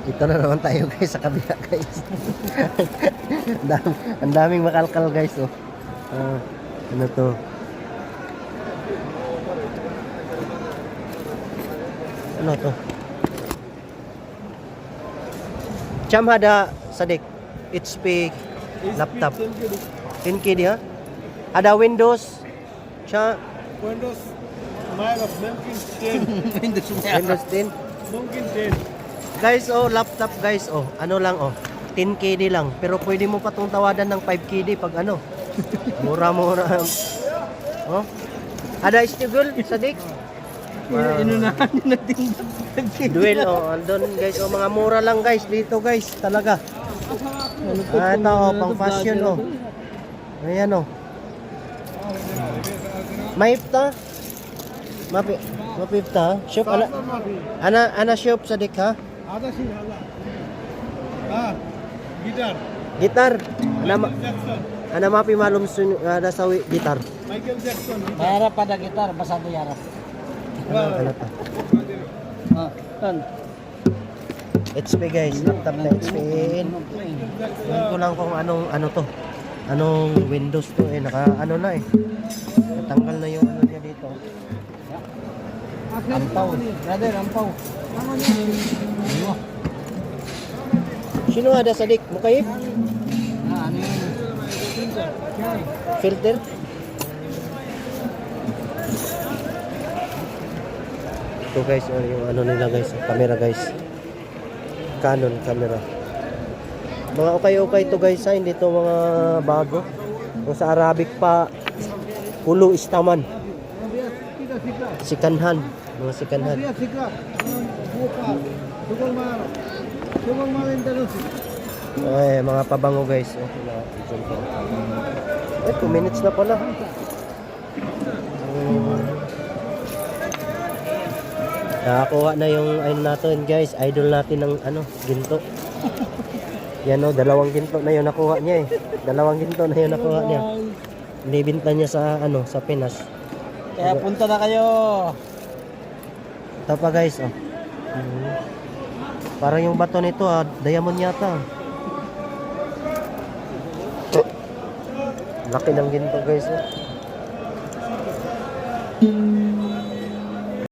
Ito na naman tayo guys sa kabila guys. Ang daming makalkal guys oh. Ano to? Ano to? Cham hada Sadik HP laptop 10K dia. Ada Windows cha Windows Mayroon mungkin 10 Windows 10. mungkin 10 Guys oh laptop guys oh. Ano lang oh 10KD lang pero pwede mo pa tong tawadan ng 5KD pag ano. Mura-mura. Oh. Ada Istigul Sadik. inunahan nyo na tingnan. Duel oh, andun guys oh mga mura lang guys dito guys talaga. Ito oh pang fashion oh. Ayan oh. Maipta. Mapipta. Shop ana shop Sadik ha. Ada sih hala. Gitar. Gitar. Jackson. Ana mapi malum ada sawi gitar. Michael Jackson. Mayarap pada gitar, basta ito yarap. Ano to? Kan. HP guys, laptop na HP. Hindi ko lang kung ano to. Anong Windows to eh naka ano na eh. Natanggal na yung ano niya dito. Ampaw. Brother, ampaw. Sino ada Sadik? Mukayip? Ano yun? Filter? Ito guys, oh, yung ano nila guys, camera guys. Canon camera. Mga okay-okay to guys, ha? Hindi to mga bago. Kung sa Arabic pa, Hulu Istaman. Sikanhan. Mga sikanhan. Ay, mga pabango guys. Oh, ay, 2 minutes na pala. Nakakuha na yung ayun natin guys. Idol natin ng ano, ginto. Yan o, 2 ginto na yun nakuha niya eh. 2 ginto na yun nakuha niya. Binibenta niya sa ano, sa Pinas. Kaya punta na kayo. Ito pa guys, oh. Parang yung bato nito, diamond yata. Laki ng ginto guys, oh.